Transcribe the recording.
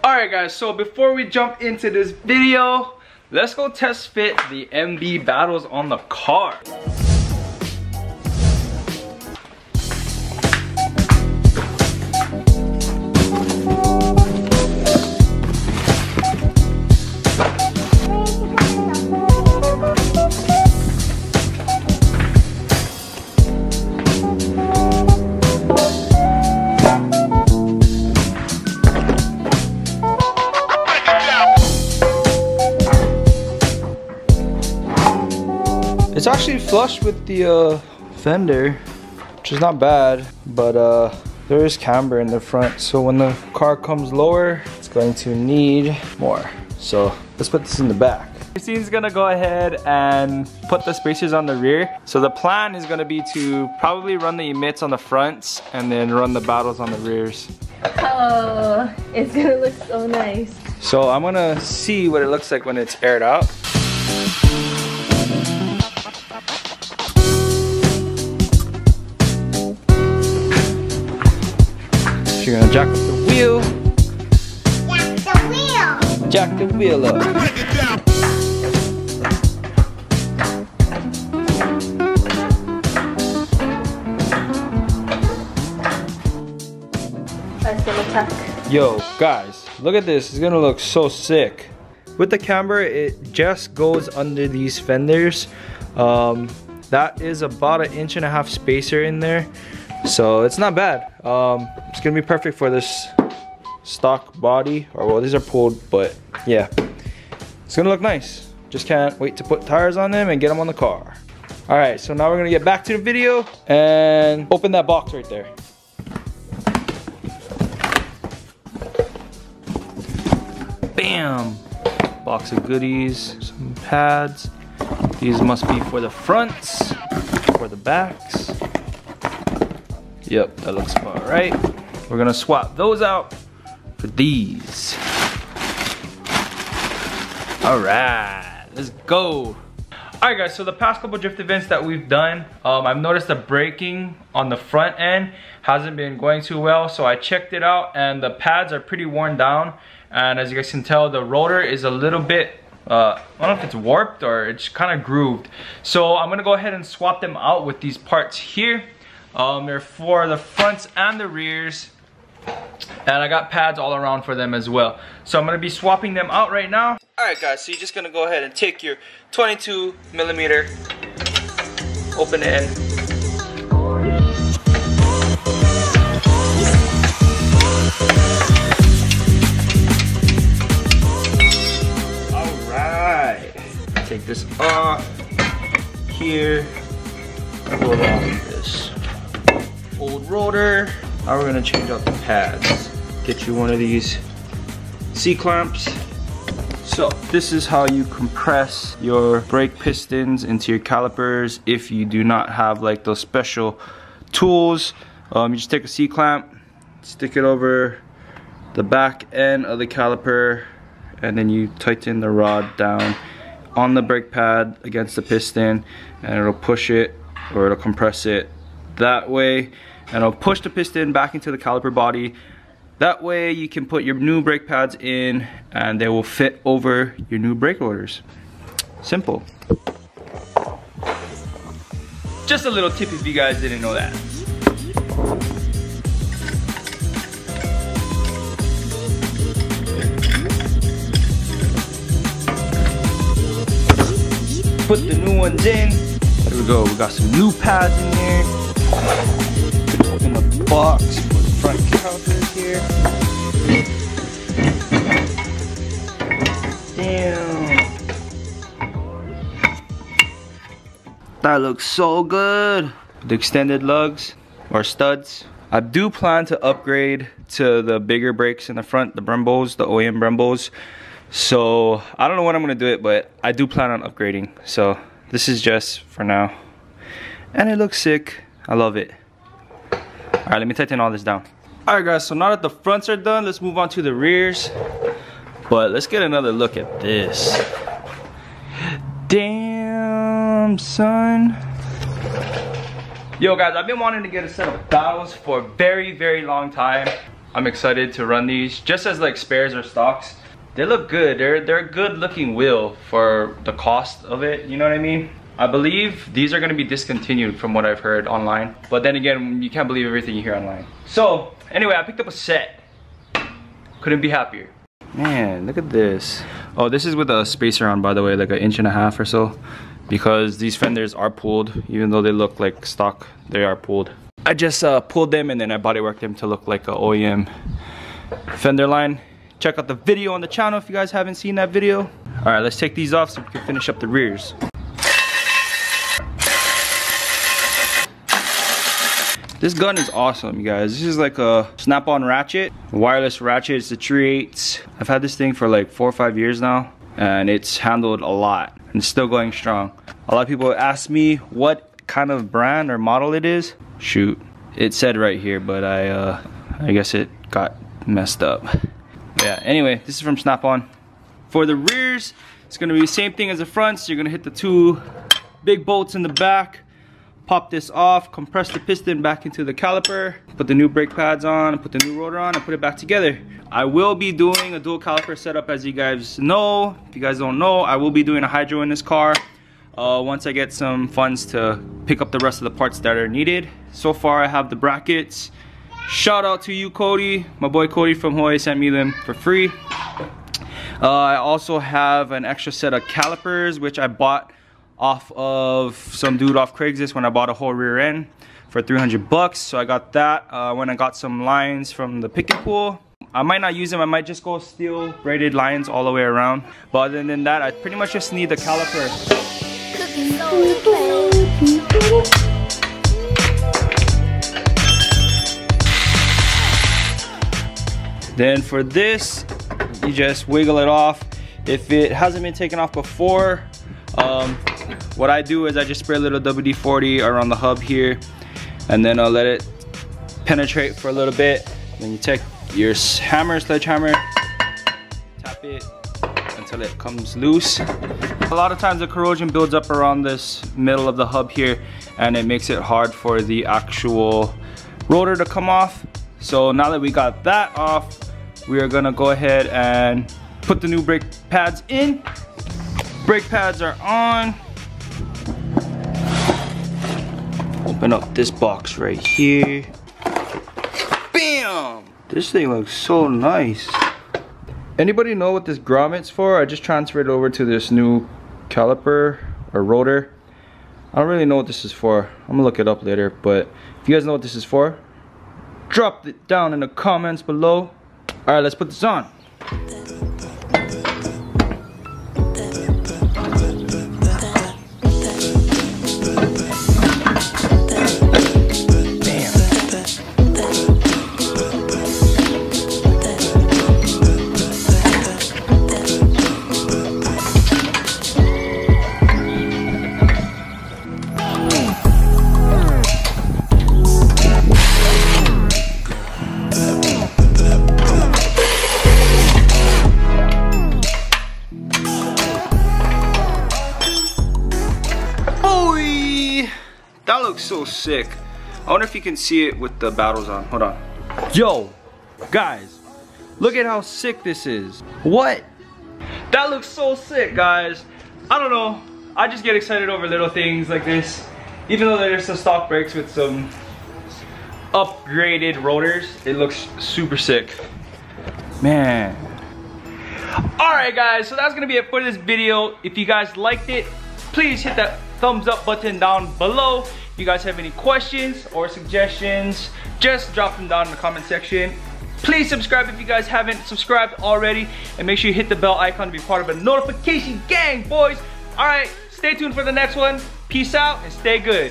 Alright guys, so before we jump into this video, let's go test fit the MB Battles on the car. It's actually flush with the fender, which is not bad, but there is camber in the front, so when the car comes lower, it's going to need more. So let's put this in the back. Christine's gonna go ahead and put the spacers on the rear. So the plan is gonna be to probably run the emits on the fronts and then run the Battles on the rears. Oh, it's gonna look so nice. So I'm gonna see what it looks like when it's aired out. You're gonna jack up the wheel. Jack the wheel. Jack the wheel up. That's gonna tuck. Yo, guys, look at this. It's gonna look so sick. With the camber, it just goes under these fenders. That is about 1.5 inch spacer in there. So it's not bad. It's gonna be perfect for this stock body, or well, these are pulled, but yeah, it's gonna look nice. Just can't wait to put tires on them and get them on the car. All right, so now we're gonna get back to the video and open that box right there. Bam! Box of goodies, some pads. These must be for the fronts, for the backs. Yep, that looks about right. We're gonna swap those out for these. All right, let's go. All right guys, so the past couple drift events that we've done, I've noticed the braking on the front end hasn't been going too well. So I checked it out and the pads are pretty worn down. And as you guys can tell, the rotor is a little bit, I don't know if it's warped or it's kind of grooved. So I'm gonna go ahead and swap them out with these parts here. They're for the fronts and the rears, and I got pads all around for them as well. So I'm gonna be swapping them out right now. All right guys, so you're just gonna go ahead and take your 22mm, open it in. All right, take this off here, pull off this old rotor. Now we're gonna change out the pads. Get you one of these C-clamps. So this is how you compress your brake pistons into your calipers if you do not have like those special tools. You just take a C-clamp, stick it over the back end of the caliper, and then you tighten the rod down on the brake pad against the piston, and it'll push it, or it'll compress it that way, and it'll push the piston back into the caliper body. That way you can put your new brake pads in and they will fit over your new brake rotors. Simple. Just a little tip if you guys didn't know that. Put the new ones in. There we go, we got some new pads in there. Open the box for the front calipers here. Damn. That looks so good. The extended lugs or studs. I do plan to upgrade to the bigger brakes in the front, the Brembos, the OEM Brembos. So I don't know when I'm gonna do it, but I do plan on upgrading. So this is just for now. And it looks sick. I love it. All right, let me tighten all this down. All right guys, so now that the fronts are done, let's move on to the rears. But let's get another look at this. Damn, son. Yo guys, I've been wanting to get a set of Battles for a very long time. I'm excited to run these just as like spares or stocks. They look good. They're a good looking wheel for the cost of it, you know what I mean? I believe these are gonna be discontinued from what I've heard online. But then again, you can't believe everything you hear online. So anyway, I picked up a set. Couldn't be happier. Man, look at this. Oh, this is with a spacer on, by the way, like 1.5 inches or so. Because these fenders are pulled, even though they look like stock, they are pulled. I just pulled them and then I bodyworked them to look like an OEM fender line. Check out the video on the channel if you guys haven't seen that video. All right, let's take these off so we can finish up the rears. This gun is awesome, you guys. This is like a snap-on ratchet, wireless ratchet. It's a 3/8. I've had this thing for like 4 or 5 years now, and it's handled a lot and it's still going strong. A lot of people ask me what kind of brand or model it is. Shoot, it said right here, but I guess it got messed up. Yeah, anyway, this is from Snap-on. For the rears, it's gonna be the same thing as the fronts. You're gonna hit the 2 big bolts in the back, pop this off, compress the piston back into the caliper, put the new brake pads on, and put the new rotor on, and put it back together. I will be doing a dual caliper setup, as you guys know. If you guys don't know, I will be doing a hydro in this car once I get some funds to pick up the rest of the parts that are needed. So far, I have the brackets. Shout out to you, Cody. My boy Cody from Hawaii sent me them for free. I also have an extra set of calipers, which I bought off of some dude off Craigslist when I bought a whole rear end for 300 bucks. So I got that when I got some lines from the picket pool. I might not use them. I might just go steel braided lines all the way around. But other than that, I pretty much just need the caliper. Then for this, you just wiggle it off. If it hasn't been taken off before, what I do is I just spray a little WD-40 around the hub here, and then I'll let it penetrate for a little bit. Then you take your hammer, sledgehammer, tap it until it comes loose. A lot of times the corrosion builds up around this middle of the hub here, and it makes it hard for the actual rotor to come off. So now that we got that off, we are gonna go ahead and put the new brake pads in. Brake pads are on. Open up this box right here. Bam! This thing looks so nice. Anybody know what this grommet's for? I just transferred it over to this new caliper or rotor. I don't really know what this is for. I'm gonna look it up later, but if you guys know what this is for, drop it down in the comments below. All right, let's put this on. That looks so sick. I wonder if you can see it with the battles on. Hold on. Yo, guys, look at how sick this is. What? That looks so sick, guys. I don't know. I just get excited over little things like this. Even though there's some stock brakes with some upgraded rotors, it looks super sick. Man. Alright guys, so that's gonna be it for this video. If you guys liked it, please hit that thumbs up button down below. If you guys have any questions or suggestions, just drop them down in the comment section. Please subscribe if you guys haven't subscribed already, and make sure you hit the bell icon to be part of a notification gang, boys. Alright, stay tuned for the next one. Peace out and stay good.